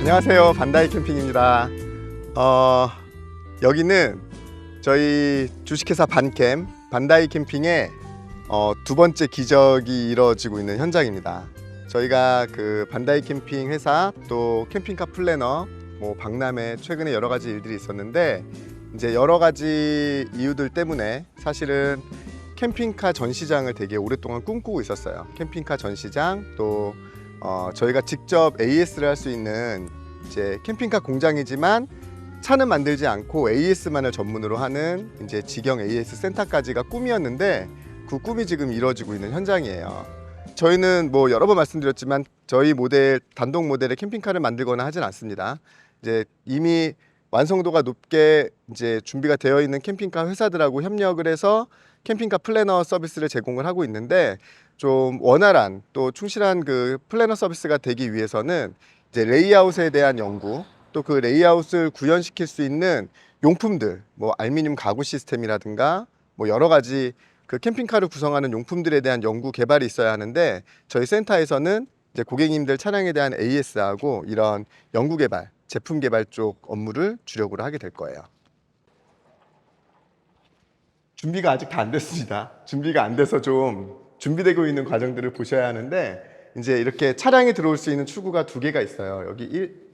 안녕하세요, 반다이 캠핑입니다. 여기는 저희 주식회사 반캠 반다이 캠핑의 두 번째 기적이 이루어지고 있는 현장입니다. 저희가 그 반다이 캠핑 회사 또 캠핑카 플래너 박람회 최근에 여러 가지 일들이 있었는데, 이제 여러 가지 이유들 때문에 사실은 캠핑카 전시장을 되게 오랫동안 꿈꾸고 있었어요. 캠핑카 전시장, 또 저희가 직접 AS를 할 수 있는 이제 캠핑카 공장이지만 차는 만들지 않고 AS만을 전문으로 하는 이제 직영 AS 센터까지가 꿈이었는데, 그 꿈이 지금 이루어지고 있는 현장이에요. 저희는 여러 번 말씀드렸지만 저희 모델, 단독 모델의 캠핑카를 만들거나 하진 않습니다. 이제 이미 완성도가 높게 이제 준비가 되어 있는 캠핑카 회사들하고 협력을 해서 캠핑카 플래너 서비스를 제공을 하고 있는데, 좀 원활한 또 충실한 그 플래너 서비스가 되기 위해서는 이제 레이아웃에 대한 연구, 또 그 레이아웃을 구현시킬 수 있는 용품들, 알루미늄 가구 시스템이라든가 여러 가지 그 캠핑카를 구성하는 용품들에 대한 연구 개발이 있어야 하는데, 저희 센터에서는 이제 고객님들 차량에 대한 AS하고 이런 연구 개발, 제품 개발 쪽 업무를 주력으로 하게 될 거예요. 준비가 아직 다 안 됐습니다. 준비가 안 돼서 좀 준비되고 있는 과정들을 보셔야 하는데, 이제 이렇게 차량이 들어올 수 있는 출구가 두 개가 있어요. 여기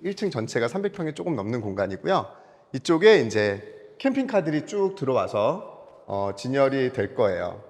1층 전체가 300평이 조금 넘는 공간이고요. 이쪽에 이제 캠핑카들이 쭉 들어와서 진열이 될 거예요.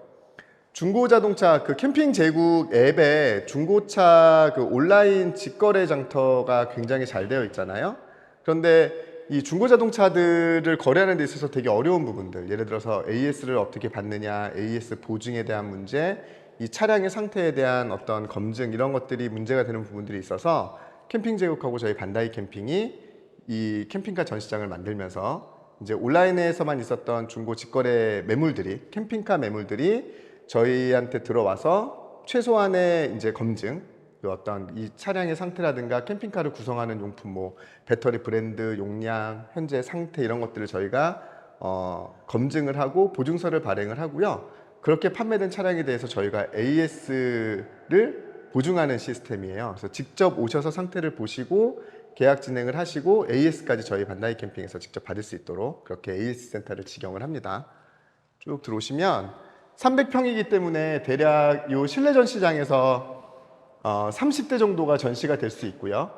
중고자동차 그 캠핑 제국 앱에 중고차 그 온라인 직거래 장터가 굉장히 잘 되어 있잖아요. 그런데 이 중고자동차들을 거래하는 데 있어서 되게 어려운 부분들, 예를 들어서 AS를 어떻게 받느냐, AS 보증에 대한 문제, 이 차량의 상태에 대한 어떤 검증, 이런 것들이 문제가 되는 부분들이 있어서 캠핑 제국하고 저희 반다이 캠핑이 이 캠핑카 전시장을 만들면서 이제 온라인에서만 있었던 중고 직거래 매물들이, 캠핑카 매물들이 저희한테 들어와서 최소한의 이제 검증, 어떤 이 차량의 상태라든가 캠핑카를 구성하는 용품, 배터리 브랜드, 용량, 현재 상태, 이런 것들을 저희가 검증을 하고 보증서를 발행을 하고요. 그렇게 판매된 차량에 대해서 저희가 AS를 보증하는 시스템이에요. 그래서 직접 오셔서 상태를 보시고 계약 진행을 하시고 AS까지 저희 반다이 캠핑에서 직접 받을 수 있도록 그렇게 AS 센터를 직영을 합니다. 쭉 들어오시면 300평이기 때문에 대략 이 실내 전시장에서 30대 정도가 전시가 될 수 있고요.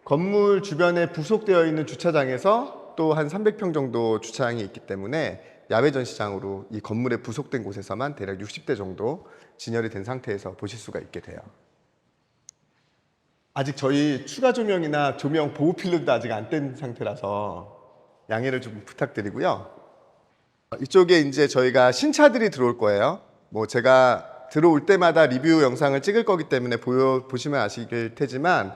건물 주변에 부속되어 있는 주차장에서 또 한 300평 정도 주차장이 있기 때문에 야외 전시장으로 이 건물에 부속된 곳에서만 대략 60대 정도 진열이 된 상태에서 보실 수가 있게 돼요. 아직 저희 추가 조명이나 조명 보호 필름도 아직 안 뗀 상태라서 양해를 좀 부탁드리고요. 이쪽에 이제 저희가 신차들이 들어올 거예요. 제가 들어올 때마다 리뷰 영상을 찍을 거기 때문에 보시면 아시길 테지만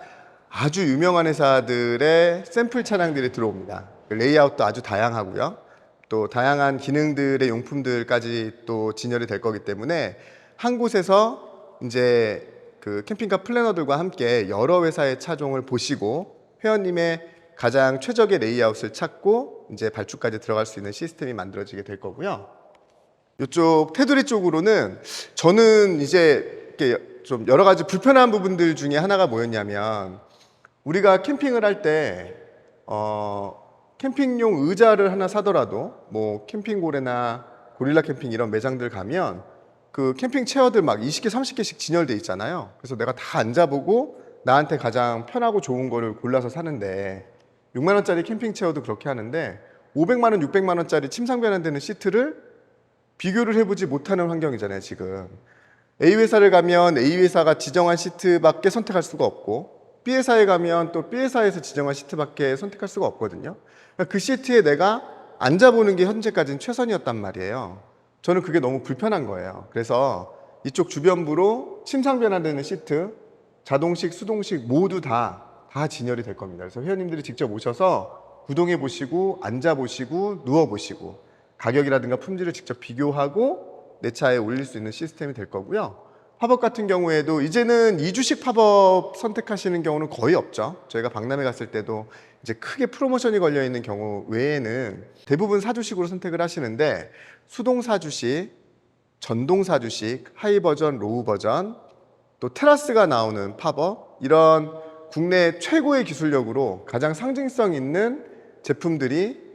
아주 유명한 회사들의 샘플 차량들이 들어옵니다. 레이아웃도 아주 다양하고요. 또 다양한 기능들의 용품들까지 또 진열이 될 거기 때문에 한 곳에서 이제 그 캠핑카 플래너들과 함께 여러 회사의 차종을 보시고 회원님의 가장 최적의 레이아웃을 찾고 이제 발주까지 들어갈 수 있는 시스템이 만들어지게 될 거고요. 이쪽 테두리 쪽으로는 저는 이제 이렇게 좀 여러 가지 불편한 부분들 중에 하나가 뭐였냐면, 우리가 캠핑을 할 때 캠핑용 의자를 하나 사더라도 캠핑고래나 고릴라 캠핑 이런 매장들 가면 그 캠핑 체어들 막 20개, 30개씩 진열돼 있잖아요. 그래서 내가 다 앉아보고 나한테 가장 편하고 좋은 거를 골라서 사는데, 6만 원짜리 캠핑 체어도 그렇게 하는데 500만 원, 600만 원짜리 침상 변환되는 시트를 비교를 해보지 못하는 환경이잖아요, 지금. A 회사를 가면 A 회사가 지정한 시트밖에 선택할 수가 없고, B 회사에 가면 또 B 회사에서 지정한 시트밖에 선택할 수가 없거든요. 그 시트에 내가 앉아보는 게 현재까지는 최선이었단 말이에요. 저는 그게 너무 불편한 거예요. 그래서 이쪽 주변부로 침상 변환되는 시트, 자동식, 수동식 모두 다 진열이 될 겁니다. 그래서 회원님들이 직접 오셔서 구동해 보시고 앉아 보시고 누워 보시고 가격이라든가 품질을 직접 비교하고 내 차에 올릴 수 있는 시스템이 될 거고요. 팝업 같은 경우에도 이제는 2주식 팝업 선택하시는 경우는 거의 없죠. 저희가 박람회 갔을 때도 이제 크게 프로모션이 걸려 있는 경우 외에는 대부분 4주식으로 선택을 하시는데, 수동 4주식, 전동 4주식, 하이 버전, 로우 버전, 또 테라스가 나오는 팝업, 이런 국내 최고의 기술력으로 가장 상징성 있는 제품들이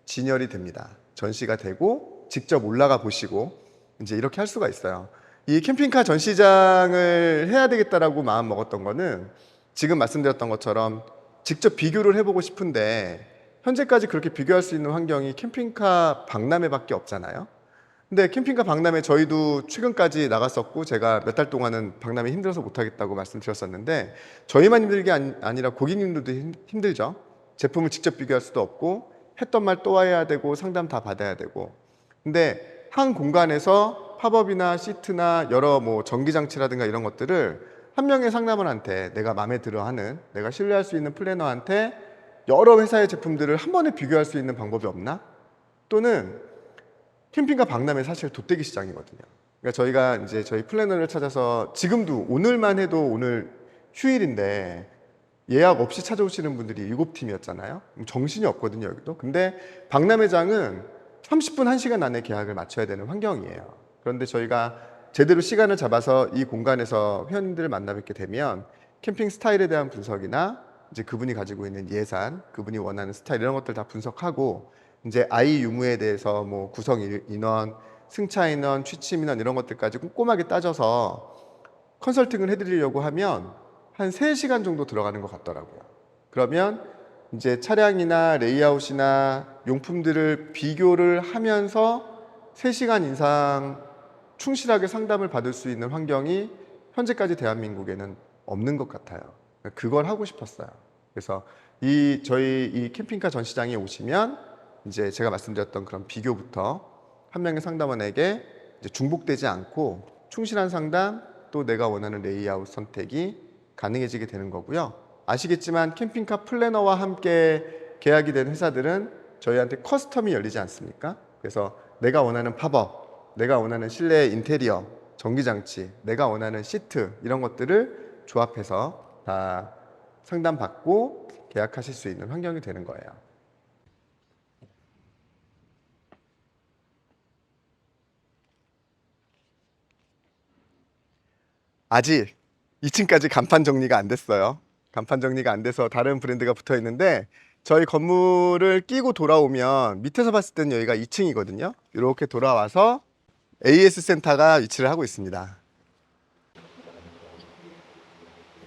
진열이 됩니다. 전시가 되고 직접 올라가 보시고 이제 이렇게 할 수가 있어요. 이 캠핑카 전시장을 해야 되겠다라고 마음 먹었던 거는 지금 말씀드렸던 것처럼 직접 비교를 해보고 싶은데 현재까지 그렇게 비교할 수 있는 환경이 캠핑카 박람회밖에 없잖아요. 근데 캠핑카 박람회 저희도 최근까지 나갔었고 제가 몇 달 동안은 박람회 힘들어서 못하겠다고 말씀드렸었는데 저희만 힘든 게 아니라 고객님들도 힘들죠. 제품을 직접 비교할 수도 없고 했던 말 또 해야 되고 상담 다 받아야 되고. 근데 한 공간에서 팝업이나 시트나 여러 뭐 전기장치라든가 이런 것들을 한 명의 상담원한테 내가 마음에 들어하는 내가 신뢰할 수 있는 플래너한테 여러 회사의 제품들을 한 번에 비교할 수 있는 방법이 없나? 또는 캠핑카 박람회 사실 돗대기 시장이거든요. 그러니까 저희가 이제 저희 플래너를 찾아서 지금도 오늘만 해도 오늘 휴일인데 예약 없이 찾아오시는 분들이 7팀이었잖아요. 정신이 없거든요, 여기도. 근데 박람회장은 30분, 1시간 안에 계약을 맞춰야 되는 환경이에요. 그런데 저희가 제대로 시간을 잡아서 이 공간에서 회원님들을 만나 뵙게 되면 캠핑 스타일에 대한 분석이나 이제 그분이 가지고 있는 예산, 그분이 원하는 스타일 이런 것들 다 분석하고 이제 아이 유무에 대해서 뭐 구성 인원, 승차 인원, 취침 인원 이런 것들까지 꼼꼼하게 따져서 컨설팅을 해드리려고 하면 한 3시간 정도 들어가는 것 같더라고요. 그러면 이제 차량이나 레이아웃이나 용품들을 비교를 하면서 3시간 이상 충실하게 상담을 받을 수 있는 환경이 현재까지 대한민국에는 없는 것 같아요. 그걸 하고 싶었어요. 그래서 저희 이 캠핑카 전시장에 오시면 이제 제가 말씀드렸던 그런 비교부터 한 명의 상담원에게 이제 중복되지 않고 충실한 상담 또 내가 원하는 레이아웃 선택이 가능해지게 되는 거고요. 아시겠지만 캠핑카 플래너와 함께 계약이 된 회사들은 저희한테 커스텀이 열리지 않습니까? 그래서 내가 원하는 팝업, 내가 원하는 실내 인테리어, 전기장치, 내가 원하는 시트 이런 것들을 조합해서 다 상담받고 계약하실 수 있는 환경이 되는 거예요. 아직 2층까지 간판 정리가 안 됐어요. 간판 정리가 안 돼서 다른 브랜드가 붙어 있는데 저희 건물을 끼고 돌아오면 밑에서 봤을 때는 여기가 2층이거든요. 이렇게 돌아와서 AS 센터가 위치를 하고 있습니다.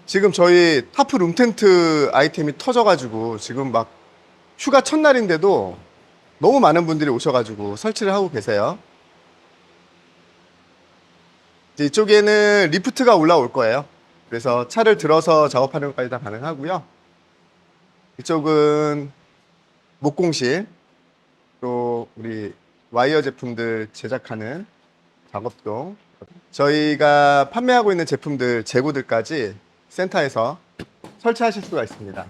지금 저희 타프 룸 텐트 아이템이 터져가지고 지금 막 휴가 첫날인데도 너무 많은 분들이 오셔가지고 설치를 하고 계세요. 이쪽에는 리프트가 올라올 거예요. 그래서 차를 들어서 작업하는 것까지 다 가능하고요. 이쪽은 목공실, 또 우리 와이어 제품들 제작하는 작업동, 저희가 판매하고 있는 제품들 재고들까지 센터에서 설치하실 수가 있습니다.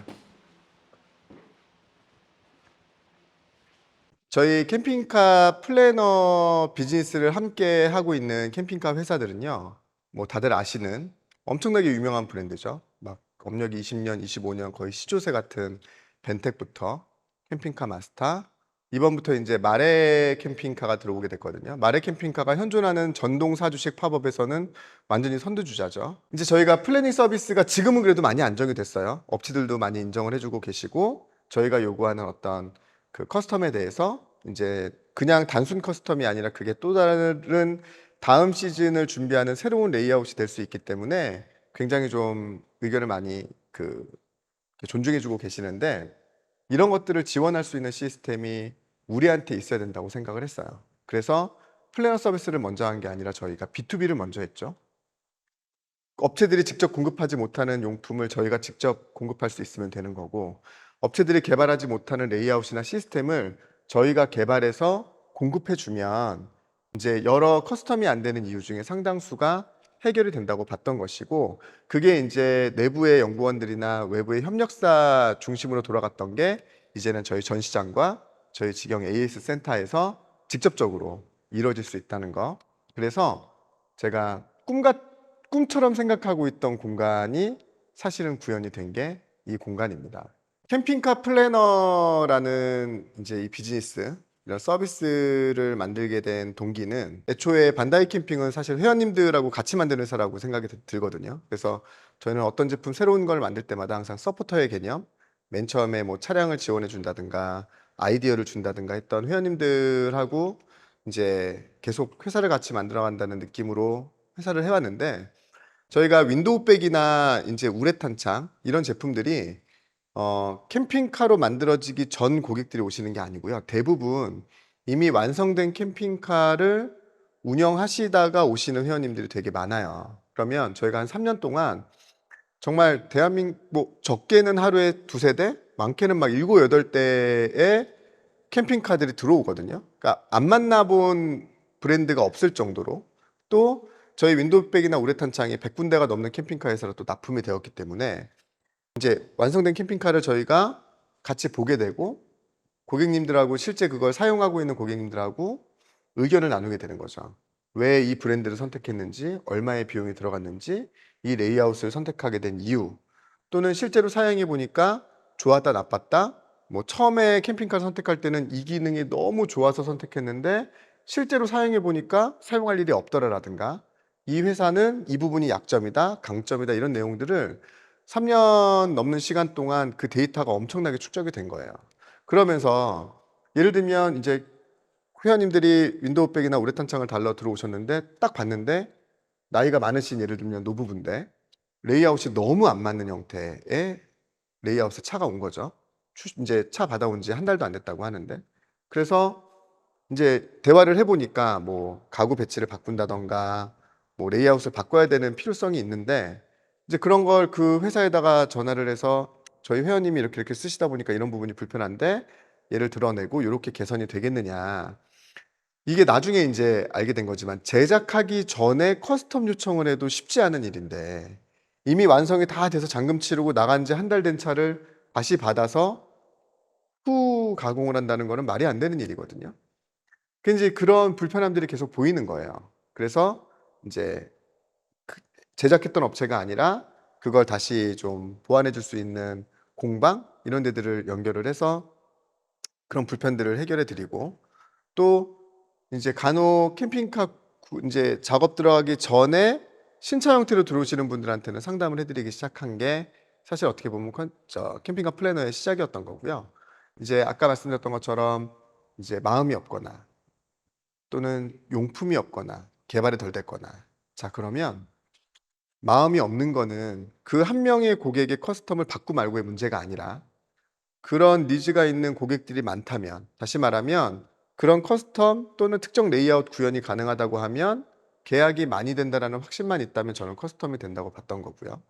저희 캠핑카 플래너 비즈니스를 함께 하고 있는 캠핑카 회사들은요, 뭐 다들 아시는 엄청나게 유명한 브랜드죠. 막 업력이 20년, 25년 거의 시조새 같은 벤텍부터 캠핑카 마스터, 이번부터 이제 마레 캠핑카가 들어오게 됐거든요. 마레 캠핑카가 현존하는 전동 사주식 팝업에서는 완전히 선두주자죠. 이제 저희가 플래닝 서비스가 지금은 그래도 많이 안정이 됐어요. 업체들도 많이 인정을 해주고 계시고 저희가 요구하는 어떤 그 커스텀에 대해서 이제 그냥 단순 커스텀이 아니라 그게 또 다른 다음 시즌을 준비하는 새로운 레이아웃이 될 수 있기 때문에 굉장히 좀 의견을 많이 존중해주고 계시는데 이런 것들을 지원할 수 있는 시스템이 우리한테 있어야 된다고 생각을 했어요. 그래서 플래너 서비스를 먼저 한 게 아니라 저희가 B2B를 먼저 했죠. 업체들이 직접 공급하지 못하는 용품을 저희가 직접 공급할 수 있으면 되는 거고 업체들이 개발하지 못하는 레이아웃이나 시스템을 저희가 개발해서 공급해 주면 이제 여러 커스텀이 안 되는 이유 중에 상당수가 해결이 된다고 봤던 것이고 그게 이제 내부의 연구원들이나 외부의 협력사 중심으로 돌아갔던 게 이제는 저희 전시장과 저희 직영 AS 센터에서 직접적으로 이루어질 수 있다는 거. 그래서 제가 꿈처럼 생각하고 있던 공간이 사실은 구현이 된 게 이 공간입니다. 캠핑카 플래너라는 이제 이 비즈니스 이런 서비스를 만들게 된 동기는 애초에 반다이 캠핑은 사실 회원님들하고 같이 만드는 회사라고 생각이 들거든요. 그래서 저희는 어떤 제품 새로운 걸 만들 때마다 항상 서포터의 개념, 맨 처음에 뭐 차량을 지원해 준다든가 아이디어를 준다든가 했던 회원님들하고 이제 계속 회사를 같이 만들어 간다는 느낌으로 회사를 해왔는데, 저희가 윈도우백이나 이제 우레탄창 이런 제품들이 캠핑카로 만들어지기 전 고객들이 오시는 게 아니고요. 대부분 이미 완성된 캠핑카를 운영하시다가 오시는 회원님들이 되게 많아요. 그러면 저희가 한 3년 동안 정말 대한민국 뭐 적게는 하루에 두세 대, 많게는 막 7, 8대의 캠핑카들이 들어오거든요. 그러니까 안 만나본 브랜드가 없을 정도로, 또 저희 윈도우백이나 우레탄창이 100군데가 넘는 캠핑카 회사로 또 납품이 되었기 때문에 이제 완성된 캠핑카를 저희가 같이 보게 되고 고객님들하고 실제 그걸 사용하고 있는 고객님들하고 의견을 나누게 되는 거죠. 왜 이 브랜드를 선택했는지, 얼마의 비용이 들어갔는지, 이 레이아웃을 선택하게 된 이유, 또는 실제로 사용해 보니까 좋았다 나빴다, 뭐 처음에 캠핑카를 선택할 때는 이 기능이 너무 좋아서 선택했는데 실제로 사용해 보니까 사용할 일이 없더라라든가, 이 회사는 이 부분이 약점이다, 강점이다, 이런 내용들을 3년 넘는 시간 동안 그 데이터가 엄청나게 축적이 된 거예요. 그러면서 예를 들면 이제 회원님들이 윈도우백이나 우레탄창을 달러 들어오셨는데 딱 봤는데 나이가 많으신, 예를 들면 노부부인데 레이아웃이 너무 안 맞는 형태의 레이아웃의 차가 온 거죠. 이제 차 받아온 지 한 달도 안 됐다고 하는데, 그래서 이제 대화를 해보니까 뭐 가구 배치를 바꾼다던가 뭐 레이아웃을 바꿔야 되는 필요성이 있는데, 이제 그런 걸 그 회사에다가 전화를 해서 저희 회원님이 이렇게 쓰시다 보니까 이런 부분이 불편한데 얘를 드러내고 이렇게 개선이 되겠느냐. 이게 나중에 이제 알게 된 거지만 제작하기 전에 커스텀 요청을 해도 쉽지 않은 일인데, 이미 완성이 다 돼서 잔금 치르고 나간 지 한 달 된 차를 다시 받아서 후 가공을 한다는 거는 말이 안 되는 일이거든요. 그 이제 그런 불편함들이 계속 보이는 거예요. 그래서 이제 제작했던 업체가 아니라 그걸 다시 좀 보완해 줄 수 있는 공방 이런 데들을 연결을 해서 그런 불편들을 해결해 드리고, 또 이제 간혹 캠핑카 이제 작업 들어가기 전에 신차 형태로 들어오시는 분들한테는 상담을 해드리기 시작한 게 사실 어떻게 보면 캠핑카 플래너의 시작이었던 거고요. 이제 아까 말씀드렸던 것처럼 이제 마음이 없거나 또는 용품이 없거나 개발이 덜 됐거나, 자 그러면 마음이 없는 거는 그 한 명의 고객의 커스텀을 받고 말고의 문제가 아니라, 그런 니즈가 있는 고객들이 많다면, 다시 말하면 그런 커스텀 또는 특정 레이아웃 구현이 가능하다고 하면 계약이 많이 된다는 확신만 있다면 저는 커스텀이 된다고 봤던 거고요.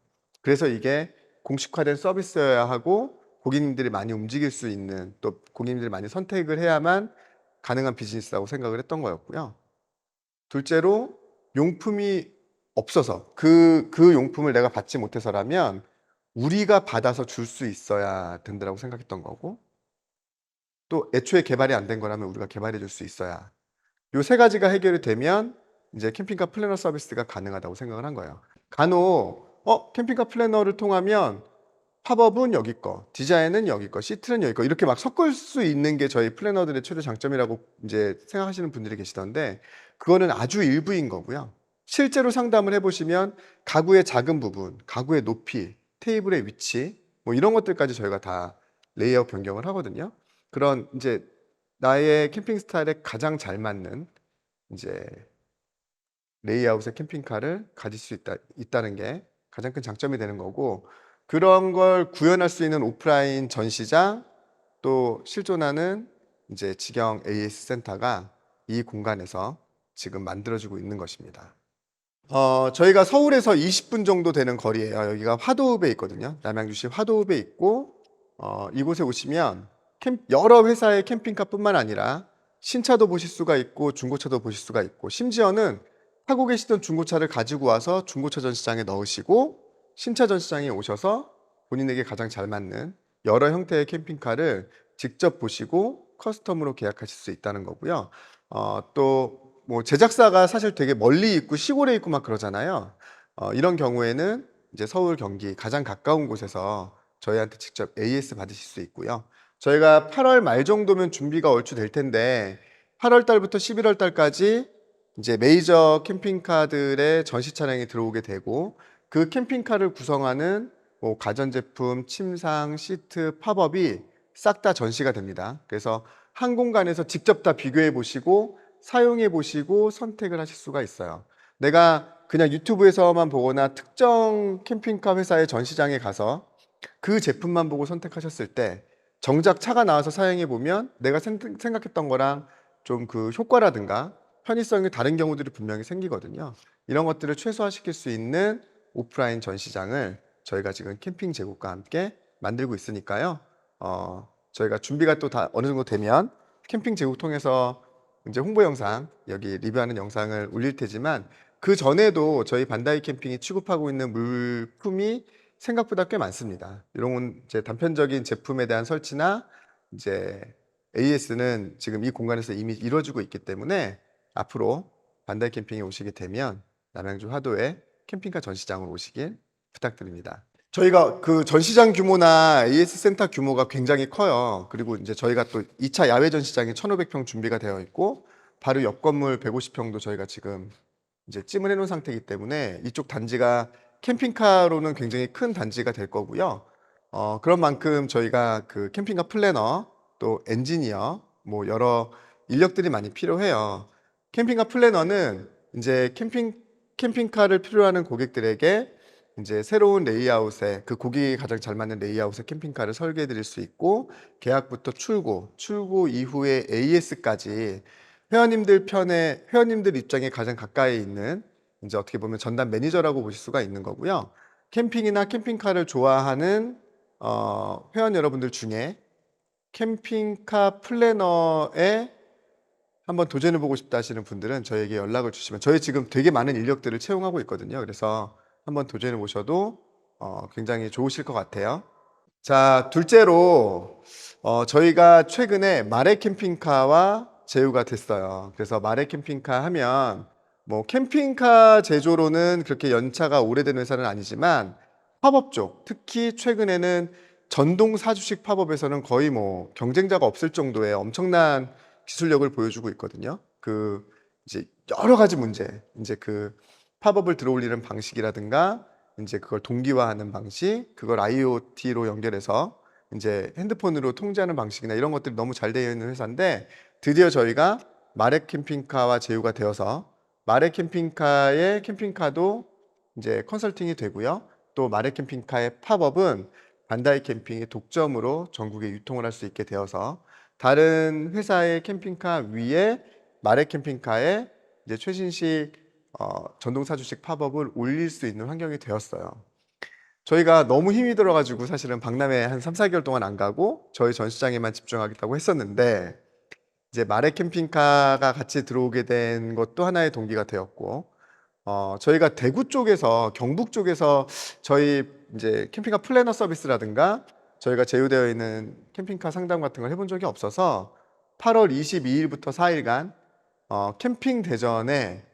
그래서 이게 공식화된 서비스여야 하고 고객님들이 많이 움직일 수 있는, 또 고객님들이 많이 선택을 해야만 가능한 비즈니스라고 생각을 했던 거였고요. 둘째로 용품이 없어서 그 용품을 내가 받지 못해서라면 우리가 받아서 줄 수 있어야 된다고 생각했던 거고, 또 애초에 개발이 안 된 거라면 우리가 개발해 줄 수 있어야, 요 세 가지가 해결이 되면 이제 캠핑카 플래너 서비스가 가능하다고 생각을 한 거예요. 간혹 캠핑카 플래너를 통하면 팝업은 여기 거, 디자인은 여기 거, 시트는 여기 거, 이렇게 막 섞을 수 있는 게 저희 플래너들의 최대 장점이라고 이제 생각하시는 분들이 계시던데, 그거는 아주 일부인 거고요. 실제로 상담을 해보시면 가구의 작은 부분, 가구의 높이, 테이블의 위치, 뭐 이런 것들까지 저희가 다 레이아웃 변경을 하거든요. 그런 이제 나의 캠핑 스타일에 가장 잘 맞는 이제 레이아웃의 캠핑카를 가질 수 있다는 게 가장 큰 장점이 되는 거고, 그런 걸 구현할 수 있는 오프라인 전시장, 또 실존하는 이제 직영 AS 센터가 이 공간에서 지금 만들어지고 있는 것입니다. 저희가 서울에서 20분 정도 되는 거리예요. 여기가 화도읍에 있거든요. 남양주시 화도읍에 있고, 이곳에 오시면 여러 회사의 캠핑카뿐만 아니라 신차도 보실 수가 있고 중고차도 보실 수가 있고, 심지어는 타고 계시던 중고차를 가지고 와서 중고차 전시장에 넣으시고 신차 전시장에 오셔서 본인에게 가장 잘 맞는 여러 형태의 캠핑카를 직접 보시고 커스텀으로 계약하실 수 있다는 거고요. 또 뭐 제작사가 사실 되게 멀리 있고 시골에 있고 막 그러잖아요. 이런 경우에는 이제 서울, 경기 가장 가까운 곳에서 저희한테 직접 AS 받으실 수 있고요. 저희가 8월 말 정도면 준비가 얼추 될 텐데 8월 달부터 11월 달까지 이제 메이저 캠핑카들의 전시 차량이 들어오게 되고, 그 캠핑카를 구성하는 뭐 가전제품, 침상, 시트, 팝업이 싹 다 전시가 됩니다. 그래서 한 공간에서 직접 다 비교해 보시고 사용해 보시고 선택을 하실 수가 있어요. 내가 그냥 유튜브에서만 보거나 특정 캠핑카 회사의 전시장에 가서 그 제품만 보고 선택하셨을 때 정작 차가 나와서 사용해 보면 내가 생각했던 거랑 좀 그 효과라든가 편의성이 다른 경우들이 분명히 생기거든요. 이런 것들을 최소화시킬 수 있는 오프라인 전시장을 저희가 지금 캠핑 제국과 함께 만들고 있으니까요. 저희가 준비가 또 다 어느 정도 되면 캠핑 제국 통해서 이제 홍보 영상, 여기 리뷰하는 영상을 올릴 테지만 그 전에도 저희 반다이 캠핑이 취급하고 있는 물품이 생각보다 꽤 많습니다. 이런 이제 단편적인 제품에 대한 설치나 이제 AS는 지금 이 공간에서 이미 이루어지고 있기 때문에 앞으로 반다이 캠핑에 오시게 되면 남양주 화도의 캠핑카 전시장으로 오시길 부탁드립니다. 저희가 그 전시장 규모나 AS 센터 규모가 굉장히 커요. 그리고 이제 저희가 또 2차 야외 전시장이 1,500평 준비가 되어 있고 바로 옆 건물 150평도 저희가 지금 이제 찜을 해놓은 상태이기 때문에 이쪽 단지가 캠핑카로는 굉장히 큰 단지가 될 거고요. 그런 만큼 저희가 그 캠핑카 플래너 또 엔지니어 뭐 여러 인력들이 많이 필요해요. 캠핑카 플래너는 이제 캠핑카를 필요하는 고객들에게 이제 새로운 레이아웃에 그 고객이 가장 잘 맞는 레이아웃의 캠핑카를 설계해 드릴 수 있고 계약부터 출고 이후에 AS까지 회원님들 입장에 가장 가까이 있는 이제 어떻게 보면 전담 매니저라고 보실 수가 있는 거고요. 캠핑이나 캠핑카를 좋아하는 회원 여러분들 중에 캠핑카 플래너에 한번 도전해 보고 싶다 하시는 분들은 저에게 연락을 주시면 저희 지금 되게 많은 인력들을 채용하고 있거든요. 그래서 한번 도전해 보셔도 굉장히 좋으실 것 같아요. 자, 둘째로 저희가 최근에 마레 캠핑카와 제휴가 됐어요. 그래서 마레 캠핑카 하면 뭐 캠핑카 제조로는 그렇게 연차가 오래된 회사는 아니지만 팝업 쪽, 특히 최근에는 전동 사주식 팝업에서는 거의 뭐 경쟁자가 없을 정도의 엄청난 기술력을 보여주고 있거든요. 그 이제 여러 가지 문제, 이제 그 팝업을 들어올리는 방식이라든가 이제 그걸 동기화하는 방식, 그걸 IoT로 연결해서 이제 핸드폰으로 통제하는 방식이나 이런 것들이 너무 잘 되어 있는 회사인데 드디어 저희가 마레 캠핑카와 제휴가 되어서 마레 캠핑카의 캠핑카도 이제 컨설팅이 되고요. 또 마레 캠핑카의 팝업은 반다이 캠핑의 독점으로 전국에 유통을 할 수 있게 되어서 다른 회사의 캠핑카 위에 마레 캠핑카의 이제 최신식 전동사주식 팝업을 올릴 수 있는 환경이 되었어요. 저희가 너무 힘이 들어가지고 사실은 박람회 한 3, 4개월 동안 안 가고 저희 전시장에만 집중하겠다고 했었는데 이제 마레 캠핑카가 같이 들어오게 된 것도 하나의 동기가 되었고 저희가 대구 쪽에서 경북 쪽에서 저희 이제 캠핑카 플래너 서비스라든가 저희가 제휴되어 있는 캠핑카 상담 같은 걸 해본 적이 없어서 8월 22일부터 4일간 캠핑 대전에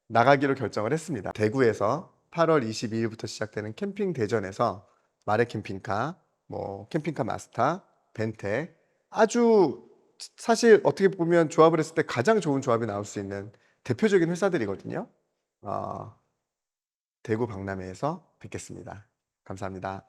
나가기로 결정을 했습니다. 대구에서 8월 22일부터 시작되는 캠핑 대전에서 마레 캠핑카, 뭐 캠핑카 마스터, 벤텍 아주 사실 어떻게 보면 조합을 했을 때 가장 좋은 조합이 나올 수 있는 대표적인 회사들이거든요. 대구 박람회에서 뵙겠습니다. 감사합니다.